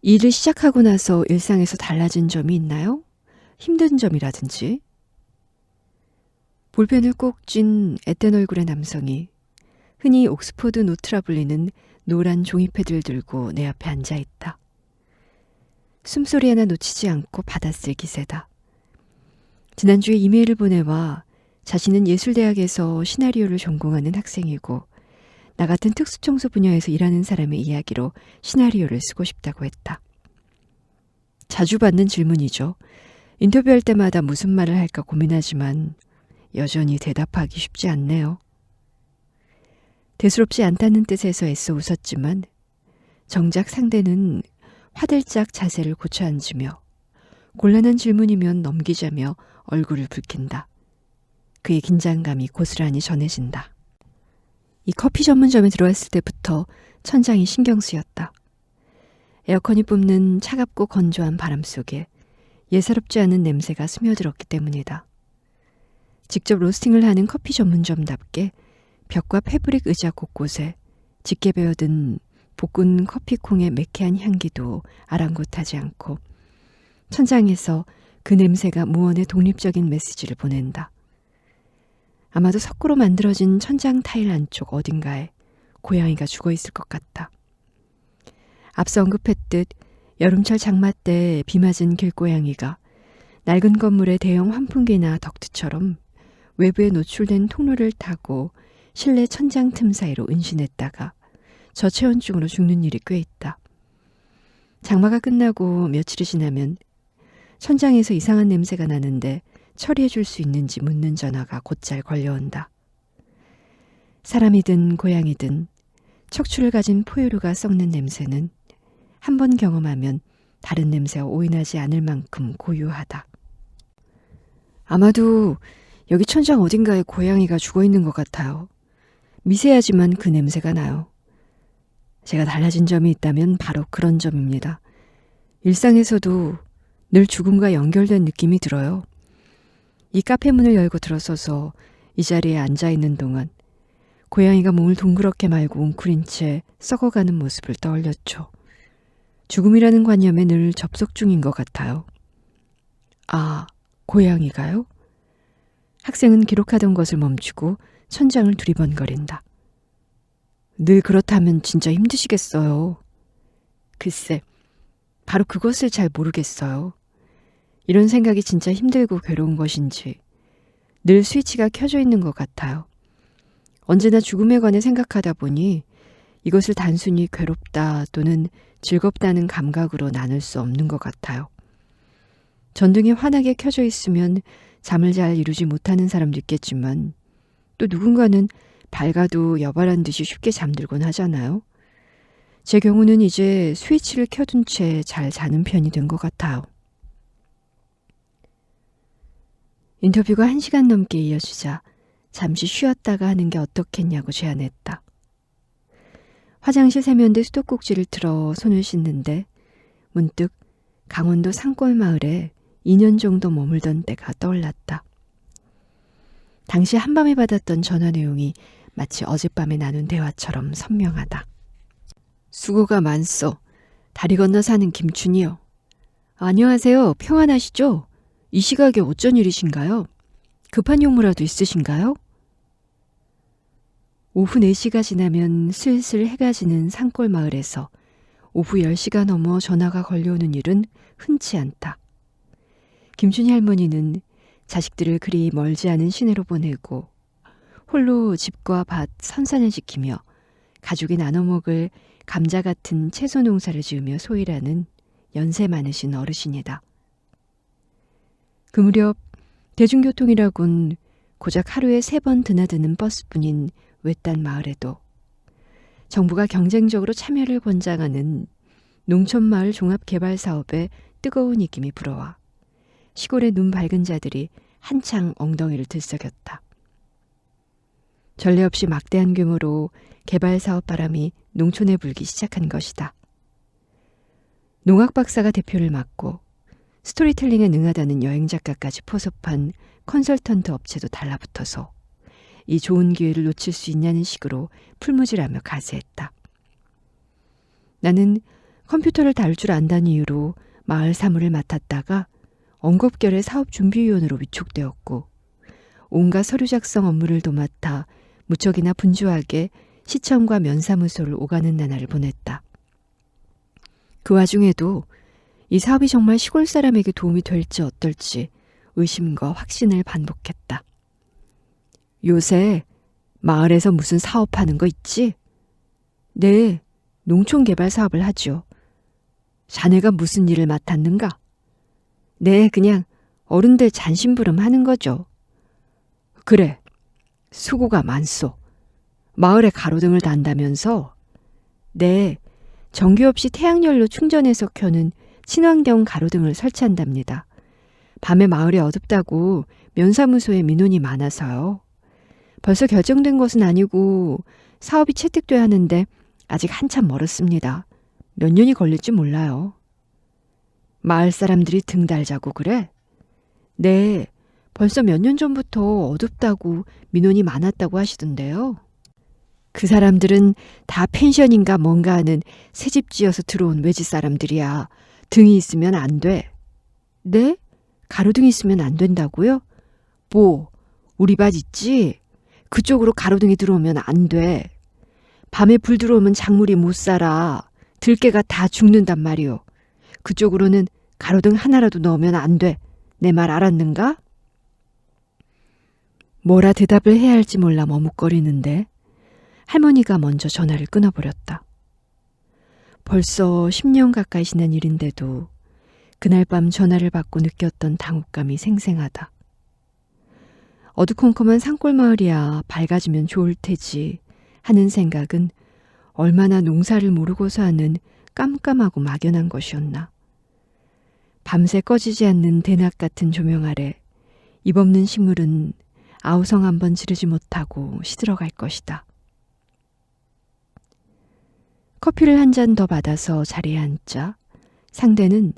일을 시작하고 나서 일상에서 달라진 점이 있나요? 힘든 점이라든지. 볼펜을 꼭 쥔 앳된 얼굴의 남성이 흔히 옥스퍼드 노트라 불리는 노란 종이패드를 들고 내 앞에 앉아 있다. 숨소리 하나 놓치지 않고 받았을 기세다. 지난주에 이메일을 보내와 자신은 예술대학에서 시나리오를 전공하는 학생이고 나 같은 특수청소 분야에서 일하는 사람의 이야기로 시나리오를 쓰고 싶다고 했다. 자주 받는 질문이죠. 인터뷰할 때마다 무슨 말을 할까 고민하지만 여전히 대답하기 쉽지 않네요. 대수롭지 않다는 뜻에서 애써 웃었지만 정작 상대는 화들짝 자세를 고쳐 앉으며 곤란한 질문이면 넘기자며 얼굴을 붉힌다. 그의 긴장감이 고스란히 전해진다. 이 커피 전문점에 들어왔을 때부터 천장이 신경 쓰였다. 에어컨이 뿜는 차갑고 건조한 바람 속에 예사롭지 않은 냄새가 스며들었기 때문이다. 직접 로스팅을 하는 커피 전문점답게 벽과 패브릭 의자 곳곳에 짙게 배어든 볶은 커피콩의 매캐한 향기도 아랑곳하지 않고 천장에서 그 냄새가 무언의 독립적인 메시지를 보낸다. 아마도 석고로 만들어진 천장 타일 안쪽 어딘가에 고양이가 죽어있을 것 같다. 앞서 언급했듯 여름철 장마 때 비 맞은 길고양이가 낡은 건물의 대형 환풍기나 덕트처럼 외부에 노출된 통로를 타고 실내 천장 틈 사이로 은신했다가 저체온증으로 죽는 일이 꽤 있다. 장마가 끝나고 며칠이 지나면 천장에서 이상한 냄새가 나는데 처리해 줄 수 있는지 묻는 전화가 곧잘 걸려온다. 사람이든 고양이든 척추를 가진 포유류가 썩는 냄새는 한 번 경험하면 다른 냄새와 오인하지 않을 만큼 고유하다. 아마도 여기 천장 어딘가에 고양이가 죽어있는 것 같아요. 미세하지만 그 냄새가 나요. 제가 달라진 점이 있다면 바로 그런 점입니다. 일상에서도 늘 죽음과 연결된 느낌이 들어요. 이 카페 문을 열고 들어서서 이 자리에 앉아있는 동안 고양이가 몸을 둥그렇게 말고 웅크린 채 썩어가는 모습을 떠올렸죠. 죽음이라는 관념에 늘 접속 중인 것 같아요. 아, 고양이가요? 학생은 기록하던 것을 멈추고 천장을 두리번거린다. 늘 그렇다면 진짜 힘드시겠어요. 글쎄, 바로 그것을 잘 모르겠어요. 이런 생각이 진짜 힘들고 괴로운 것인지 늘 스위치가 켜져 있는 것 같아요. 언제나 죽음에 관해 생각하다 보니 이것을 단순히 괴롭다 또는 즐겁다는 감각으로 나눌 수 없는 것 같아요. 전등이 환하게 켜져 있으면 잠을 잘 이루지 못하는 사람도 있겠지만 또 누군가는 밝아도 여발한 듯이 쉽게 잠들곤 하잖아요. 제 경우는 이제 스위치를 켜둔 채 잘 자는 편이 된 것 같아요. 인터뷰가 1시간 넘게 이어지자 잠시 쉬었다가 하는 게 어떻겠냐고 제안했다. 화장실 세면대 수도꼭지를 틀어 손을 씻는데 문득 강원도 산골마을에 2년 정도 머물던 때가 떠올랐다. 당시 한밤에 받았던 전화 내용이 마치 어젯밤에 나눈 대화처럼 선명하다. 수고가 많소. 다리 건너 사는 김춘이요. 안녕하세요. 평안하시죠? 이 시각에 어쩐 일이신가요? 급한 용무라도 있으신가요? 오후 4시가 지나면 슬슬 해가 지는 산골 마을에서 오후 10시가 넘어 전화가 걸려오는 일은 흔치 않다. 김춘희 할머니는 자식들을 그리 멀지 않은 시내로 보내고 홀로 집과 밭, 선산을 지키며 가족이 나눠 먹을 감자 같은 채소 농사를 지으며 소일하는 연세 많으신 어르신이다. 그 무렵 대중교통이라곤 고작 하루에 3번 드나드는 버스뿐인 외딴 마을에도 정부가 경쟁적으로 참여를 권장하는 농촌마을 종합개발사업에 뜨거운 입김이 불어와 시골의 눈 밝은 자들이 한창 엉덩이를 들썩였다. 전례 없이 막대한 규모로 개발사업 바람이 농촌에 불기 시작한 것이다. 농학 박사가 대표를 맡고 스토리텔링에 능하다는 여행작가까지 포섭한 컨설턴트 업체도 달라붙어서 이 좋은 기회를 놓칠 수 있냐는 식으로 풀무질하며 가세했다. 나는 컴퓨터를 다룰 줄 안다는 이유로 마을 사무를 맡았다가 엉겁결에 사업준비위원으로 위촉되었고 온갖 서류 작성 업무를 도맡아 무척이나 분주하게 시청과 면사무소를 오가는 나날을 보냈다. 그 와중에도 이 사업이 정말 시골 사람에게 도움이 될지 어떨지 의심과 확신을 반복했다. 요새 마을에서 무슨 사업하는 거 있지? 네, 농촌개발 사업을 하죠. 자네가 무슨 일을 맡았는가? 네, 그냥 어른들 잔심부름 하는 거죠. 그래, 수고가 많소. 마을에 가로등을 단다면서? 네, 전기 없이 태양열로 충전해서 켜는 친환경 가로등을 설치한답니다. 밤에 마을이 어둡다고 면사무소에 민원이 많아서요. 벌써 결정된 것은 아니고 사업이 채택돼야 하는데 아직 한참 멀었습니다. 몇 년이 걸릴지 몰라요. 마을 사람들이 등 달자고 그래? 네, 벌써 몇 년 전부터 어둡다고 민원이 많았다고 하시던데요. 그 사람들은 다 펜션인가 뭔가 하는 새집 지어서 들어온 외지 사람들이야. 등이 있으면 안 돼. 네? 가로등이 있으면 안 된다고요? 뭐, 우리 밭 있지? 그쪽으로 가로등이 들어오면 안 돼. 밤에 불 들어오면 작물이 못 살아. 들깨가 다 죽는단 말이오. 그쪽으로는 가로등 하나라도 넣으면 안 돼. 내 말 알았는가? 뭐라 대답을 해야 할지 몰라 머뭇거리는데 할머니가 먼저 전화를 끊어버렸다. 벌써 10년 가까이 지난 일인데도 그날 밤 전화를 받고 느꼈던 당혹감이 생생하다. 어두컴컴한 산골마을이야 밝아지면 좋을 테지 하는 생각은 얼마나 농사를 모르고서 하는 깜깜하고 막연한 것이었나. 밤새 꺼지지 않는 대낮 같은 조명 아래 입 없는 식물은 아우성 한번 지르지 못하고 시들어갈 것이다. 커피를 한 잔 더 받아서 자리에 앉자 상대는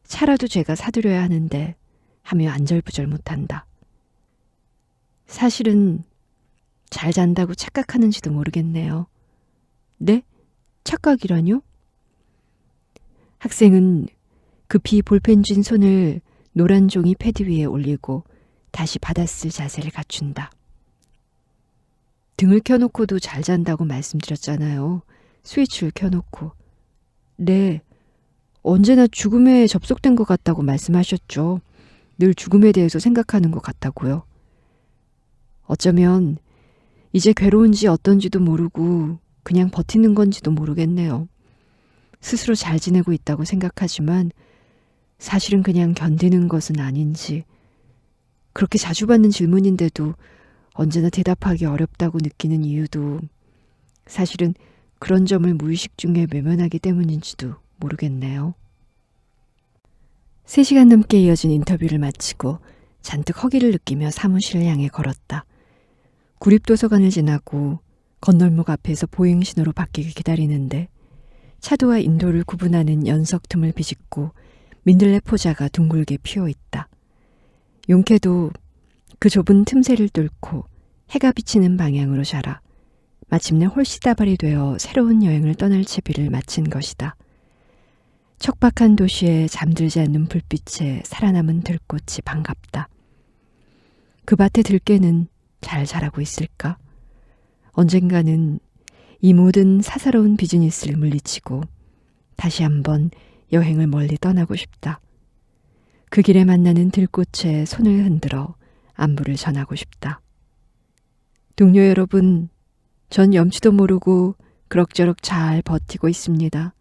차라도 제가 사드려야 하는데 하며 안절부절 못한다. 사실은 잘 잔다고 착각하는지도 모르겠네요. 네? 착각이라뇨? 학생은 급히 볼펜 쥔 손을 노란 종이 패드 위에 올리고 다시 받아쓸 자세를 갖춘다. 등을 켜놓고도 잘 잔다고 말씀드렸잖아요. 스위치를 켜놓고. 네, 언제나 죽음에 접속된 것 같다고 말씀하셨죠. 늘 죽음에 대해서 생각하는 것 같다고요. 어쩌면 이제 괴로운지 어떤지도 모르고 그냥 버티는 건지도 모르겠네요. 스스로 잘 지내고 있다고 생각하지만 사실은 그냥 견디는 것은 아닌지 그렇게 자주 받는 질문인데도 언제나 대답하기 어렵다고 느끼는 이유도 사실은 그런 점을 무의식 중에 외면하기 때문인지도 모르겠네요. 3시간 넘게 이어진 인터뷰를 마치고 잔뜩 허기를 느끼며 사무실을 향해 걸었다. 구립도서관을 지나고 건널목 앞에서 보행신호로 바뀌길 기다리는데 차도와 인도를 구분하는 연석 틈을 비집고 민들레 포자가 둥글게 피어있다. 용케도 그 좁은 틈새를 뚫고 해가 비치는 방향으로 자라 마침내 홀씨다발이 되어 새로운 여행을 떠날 채비를 마친 것이다. 척박한 도시에 잠들지 않는 불빛에 살아남은 들꽃이 반갑다. 그 밭의 들깨는 잘 자라고 있을까? 언젠가는 이 모든 사사로운 비즈니스를 물리치고 다시 한번 여행을 멀리 떠나고 싶다. 그 길에 만나는 들꽃에 손을 흔들어 안부를 전하고 싶다. 동료 여러분, 전 염치도 모르고 그럭저럭 잘 버티고 있습니다.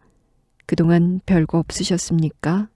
그동안 별거 없으셨습니까?